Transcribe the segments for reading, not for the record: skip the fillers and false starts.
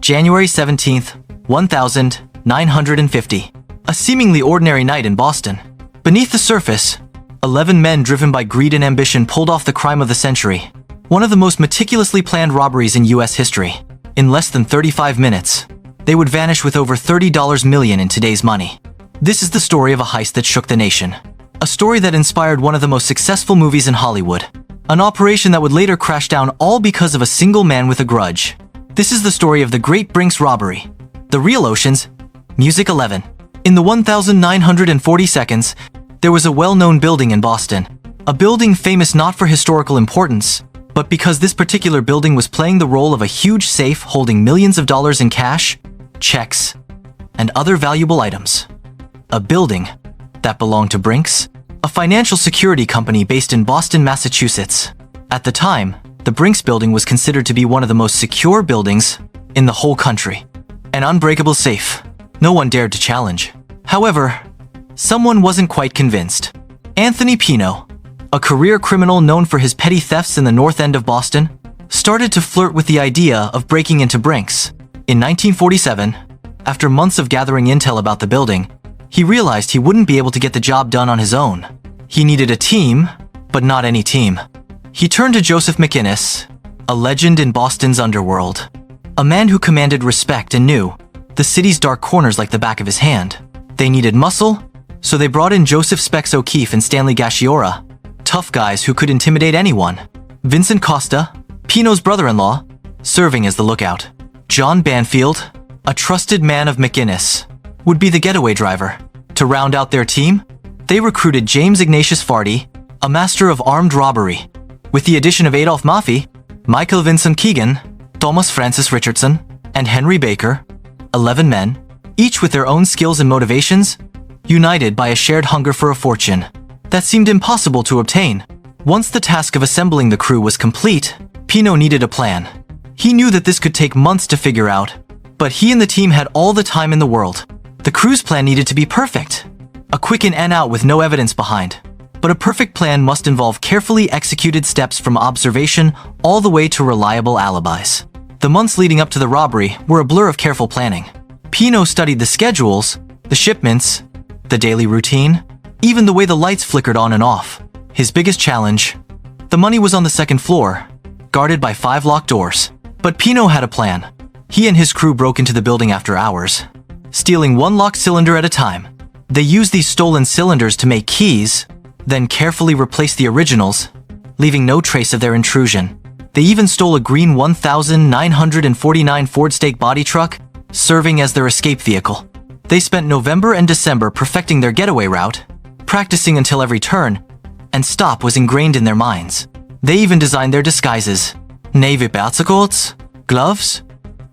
January 17th, 1950. A seemingly ordinary night in Boston. Beneath the surface, 11 men driven by greed and ambition pulled off the crime of the century. One of the most meticulously planned robberies in US history. In less than 35 minutes, they would vanish with over $30 million in today's money. This is the story of a heist that shook the nation. A story that inspired one of the most successful movies in Hollywood. An operation that would later crash down all because of a single man with a grudge. This is the story of the Great Brinks Robbery. The real Ocean's Music 11. In the 1940 seconds, there was a well-known building in Boston. A building famous not for historical importance, but because this particular building was playing the role of a huge safe holding millions of dollars in cash, checks, and other valuable items. A building that belonged to Brinks, a financial security company based in Boston, Massachusetts. At the time, the Brinks building was considered to be one of the most secure buildings in the whole country. An unbreakable safe. No one dared to challenge. However, someone wasn't quite convinced. Anthony Pino, a career criminal known for his petty thefts in the North End of Boston, started to flirt with the idea of breaking into Brinks. In 1947, after months of gathering intel about the building, he realized he wouldn't be able to get the job done on his own. He needed a team, but not any team. He turned to Joseph McInnes, a legend in Boston's underworld. A man who commanded respect and knew the city's dark corners like the back of his hand. They needed muscle, so they brought in Joseph Specs O'Keefe and Stanley Gasciora, tough guys who could intimidate anyone. Vincent Costa, Pino's brother-in-law, serving as the lookout. John Banfield, a trusted man of McInnes, would be the getaway driver. To round out their team, they recruited James Ignatius Fardy, a master of armed robbery. With the addition of Adolph Maffei, Michael Vincent Keegan, Thomas Francis Richardson, and Henry Baker, 11 men, each with their own skills and motivations, united by a shared hunger for a fortune that seemed impossible to obtain. Once the task of assembling the crew was complete, Pino needed a plan. He knew that this could take months to figure out, but he and the team had all the time in the world. The crew's plan needed to be perfect. A quick in and out with no evidence behind. But a perfect plan must involve carefully executed steps from observation all the way to reliable alibis. The months leading up to the robbery were a blur of careful planning. Pino studied the schedules, the shipments, the daily routine, even the way the lights flickered on and off. His biggest challenge: the money was on the second floor, guarded by 5 locked doors. But Pino had a plan. He and his crew broke into the building after hours, stealing one locked cylinder at a time. They used these stolen cylinders to make keys, then carefully replaced the originals, leaving no trace of their intrusion. They even stole a green 1949 Ford Stake body truck, serving as their escape vehicle. They spent November and December perfecting their getaway route, practicing until every turn and stop was ingrained in their minds. They even designed their disguises: navy bicycles, gloves,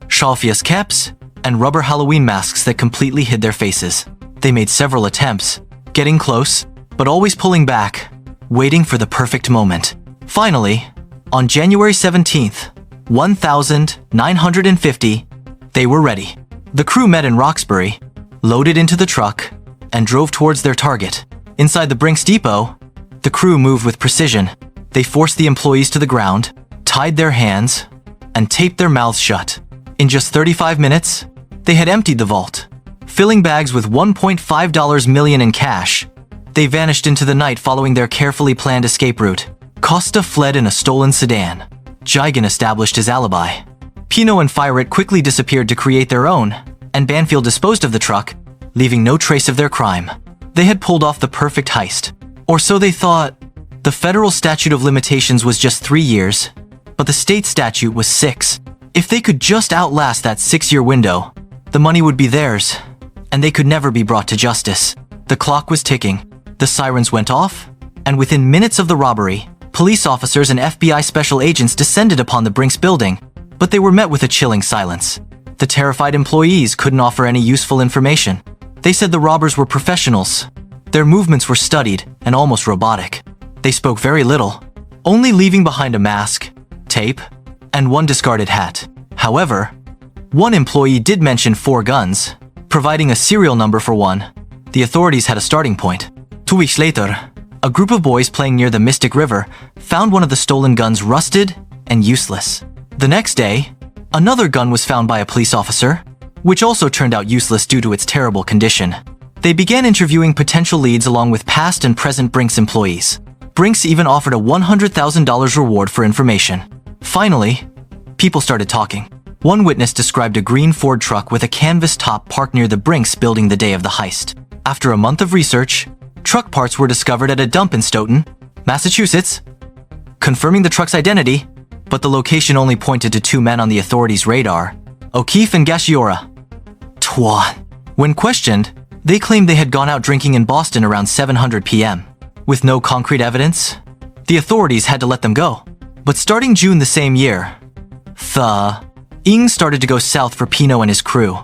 Schalfius caps, and rubber Halloween masks that completely hid their faces. They made several attempts, getting close, but always pulling back, waiting for the perfect moment. Finally, on January 17th, 1950, they were ready. The crew met in Roxbury, loaded into the truck, and drove towards their target. Inside the Brinks depot, the crew moved with precision. They forced the employees to the ground, tied their hands, and taped their mouths shut. In just 35 minutes, they had emptied the vault, filling bags with $1.5 million in cash. They vanished into the night following their carefully planned escape route. Costa fled in a stolen sedan. Gigan established his alibi. Pino and Firet quickly disappeared to create their own, and Banfield disposed of the truck, leaving no trace of their crime. They had pulled off the perfect heist. Or so they thought. The federal statute of limitations was just 3 years, but the state statute was 6. If they could just outlast that 6-year window, the money would be theirs, and they could never be brought to justice. The clock was ticking. The sirens went off, and within minutes of the robbery, police officers and FBI special agents descended upon the Brinks building, but they were met with a chilling silence. The terrified employees couldn't offer any useful information. They said the robbers were professionals. Their movements were studied and almost robotic. They spoke very little, only leaving behind a mask, tape, and one discarded hat. However, one employee did mention 4 guns, providing a serial number for one. The authorities had a starting point. 2 weeks later, a group of boys playing near the Mystic River found one of the stolen guns rusted and useless. The next day, Another gun was found by a police officer, which also turned out useless due to its terrible condition. They began interviewing potential leads along with past and present Brinks employees. Brinks even offered a $100,000 reward for information. Finally, people started talking. One witness described a green Ford truck with a canvas top parked near the Brinks building the day of the heist. After a month of research, truck parts were discovered at a dump in Stoughton, Massachusetts, confirming the truck's identity, but the location only pointed to two men on the authorities' radar, O'Keefe and Gashiora. When questioned, they claimed they had gone out drinking in Boston around 7:00 p.m. With no concrete evidence, the authorities had to let them go. But starting June the same year, things started to go south for Pino and his crew.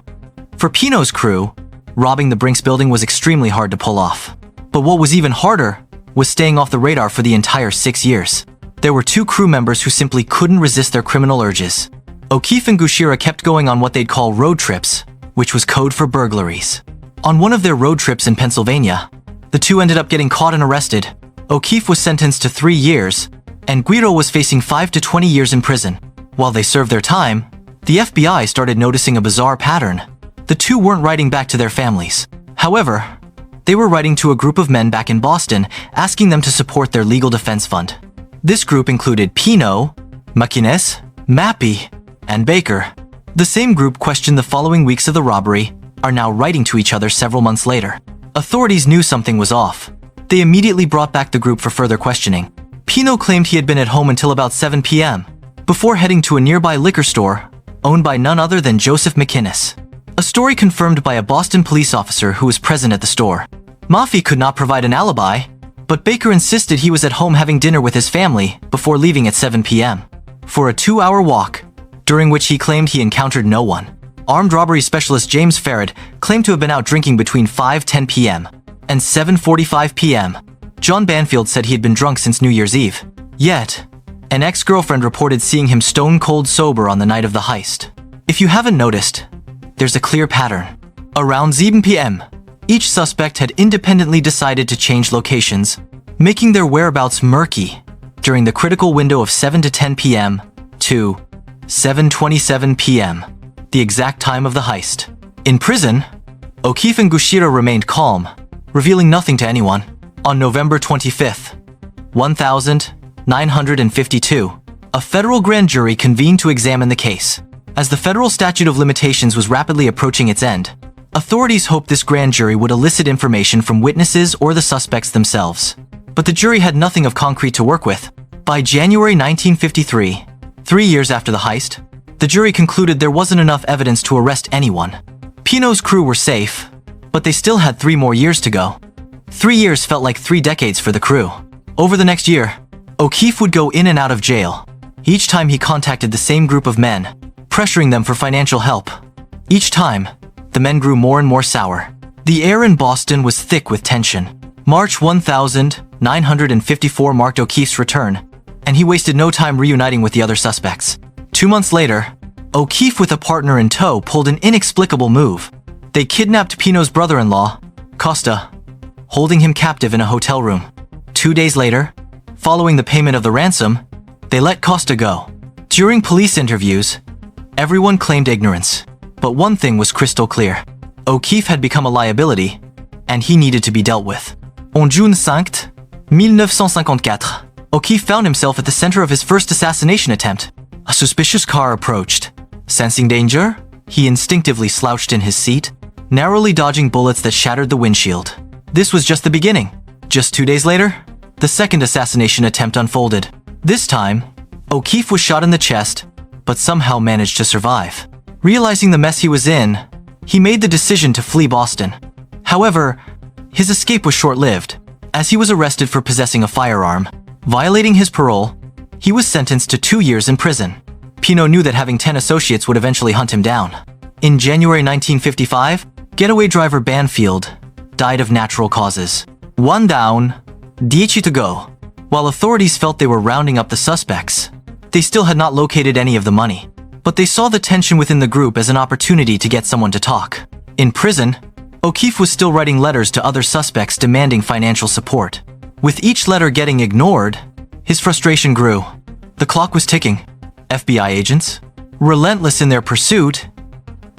For Pino's crew, robbing the Brinks building was extremely hard to pull off. But what was even harder was staying off the radar for the entire 6 years. There were two crew members who simply couldn't resist their criminal urges. O'Keefe and Gushira kept going on what they'd call road trips, which was code for burglaries. On one of their road trips in Pennsylvania, the two ended up getting caught and arrested. O'Keefe was sentenced to 3 years, and Guiro was facing 5 to 20 years in prison. While they served their time, the FBI started noticing a bizarre pattern. The two weren't writing back to their families. However, they were writing to a group of men back in Boston, asking them to support their legal defense fund. This group included Pino, Makines, Mappy, and Baker. The same group questioned the following weeks of the robbery are now writing to each other several months later. Authorities knew something was off. They immediately brought back the group for further questioning. Pino claimed he had been at home until about 7 p.m. before heading to a nearby liquor store owned by none other than Joseph McInnes, a story confirmed by a Boston police officer who was present at the store. Maffei could not provide an alibi, but Baker insisted he was at home having dinner with his family before leaving at 7 p.m. for a 2-hour walk, during which he claimed he encountered no one. Armed robbery specialist James Farrad claimed to have been out drinking between 5:10 p.m. and 7:45 p.m. John Banfield said he had been drunk since New Year's Eve. Yet, an ex-girlfriend reported seeing him stone-cold sober on the night of the heist. If you haven't noticed, there's a clear pattern. Around 7 p.m., each suspect had independently decided to change locations, making their whereabouts murky during the critical window of 7 to 10 p.m. to 7:27 p.m., the exact time of the heist. In prison, O'Keefe and Gushira remained calm, revealing nothing to anyone. On November 25th, 1952, a federal grand jury convened to examine the case. As the federal statute of limitations was rapidly approaching its end, authorities hoped this grand jury would elicit information from witnesses or the suspects themselves. But the jury had nothing of concrete to work with. By January 1953, 3 years after the heist, the jury concluded there wasn't enough evidence to arrest anyone. Pino's crew were safe, but they still had 3 more years to go. 3 years felt like 3 decades for the crew. Over the next year, O'Keefe would go in and out of jail. Each time he contacted the same group of men, pressuring them for financial help. Each time, the men grew more and more sour. The air in Boston was thick with tension. March 1954 marked O'Keefe's return, and he wasted no time reuniting with the other suspects. 2 months later, O'Keefe with a partner in tow pulled an inexplicable move. They kidnapped Pino's brother-in-law, Costa, holding him captive in a hotel room. 2 days later, following the payment of the ransom, they let Costa go. During police interviews, everyone claimed ignorance, but one thing was crystal clear. O'Keefe had become a liability, and he needed to be dealt with. On June 5, 1954, O'Keefe found himself at the center of his first assassination attempt. A suspicious car approached. Sensing danger, he instinctively slouched in his seat, narrowly dodging bullets that shattered the windshield. This was just the beginning. Just 2 days later, the second assassination attempt unfolded. This time, O'Keefe was shot in the chest, but somehow managed to survive. Realizing the mess he was in, he made the decision to flee Boston. However, his escape was short-lived, as he was arrested for possessing a firearm. Violating his parole, he was sentenced to 2 years in prison. Pino knew that having 10 associates would eventually hunt him down. In January 1955, getaway driver Banfield died of natural causes. 1 down, 10 to go. While authorities felt they were rounding up the suspects, they still had not located any of the money. But they saw the tension within the group as an opportunity to get someone to talk. In prison, O'Keefe was still writing letters to other suspects demanding financial support. With each letter getting ignored, his frustration grew. The clock was ticking. FBI agents, relentless in their pursuit,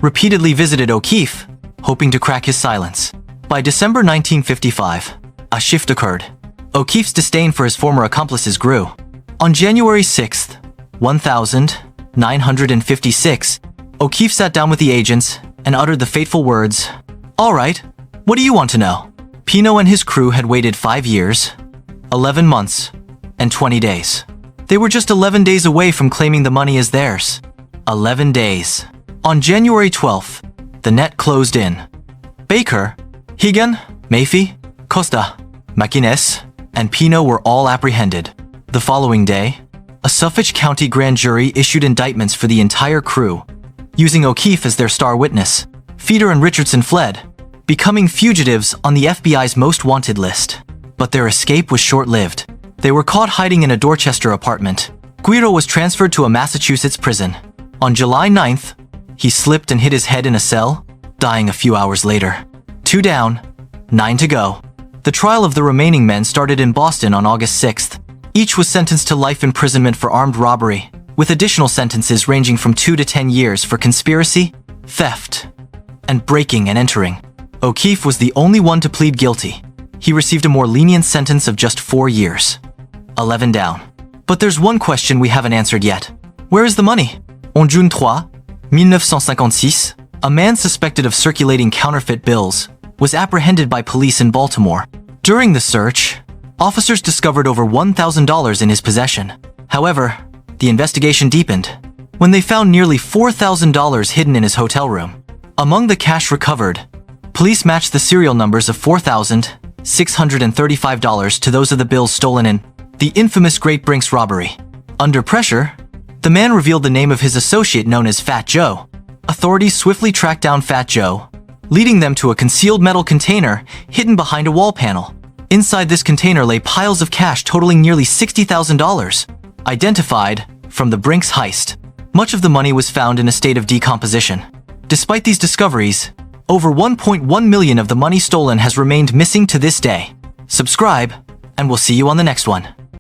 repeatedly visited O'Keefe, hoping to crack his silence. By December 1955, a shift occurred. O'Keefe's disdain for his former accomplices grew. On January 6, 1956, O'Keefe sat down with the agents and uttered the fateful words, "All right, what do you want to know?" Pino and his crew had waited 5 years, 11 months, and 20 days. They were just 11 days away from claiming the money as theirs. 11 days. On January 12th, the net closed in. Baker, Higan, Mayfi, Costa, Maquines, and Pino were all apprehended. The following day, a Suffolk County grand jury issued indictments for the entire crew, using O'Keefe as their star witness. Feeder and Richardson fled, becoming fugitives on the FBI's most wanted list. But their escape was short-lived. They were caught hiding in a Dorchester apartment. Guiro was transferred to a Massachusetts prison. On July 9th, he slipped and hit his head in a cell, dying a few hours later. 2 down, 9 to go. The trial of the remaining men started in Boston on August 6th. Each was sentenced to life imprisonment for armed robbery, with additional sentences ranging from 2 to 10 years for conspiracy, theft, and breaking and entering. O'Keefe was the only one to plead guilty. He received a more lenient sentence of just 4 years. 11 down. But there's one question we haven't answered yet. Where is the money? On June 3, 1956, a man suspected of circulating counterfeit bills was apprehended by police in Baltimore. During the search, officers discovered over $1,000 in his possession. However, the investigation deepened when they found nearly $4,000 hidden in his hotel room. Among the cash recovered, police matched the serial numbers of $4,635 to those of the bills stolen in the infamous Great Brinks Robbery. Under pressure, the man revealed the name of his associate known as Fat Joe. Authorities swiftly tracked down Fat Joe, leading them to a concealed metal container hidden behind a wall panel. Inside this container lay piles of cash totaling nearly $60,000, identified from the Brinks Heist. Much of the money was found in a state of decomposition. Despite these discoveries, over 1.1 million of the money stolen has remained missing to this day. Subscribe, and we'll see you on the next one.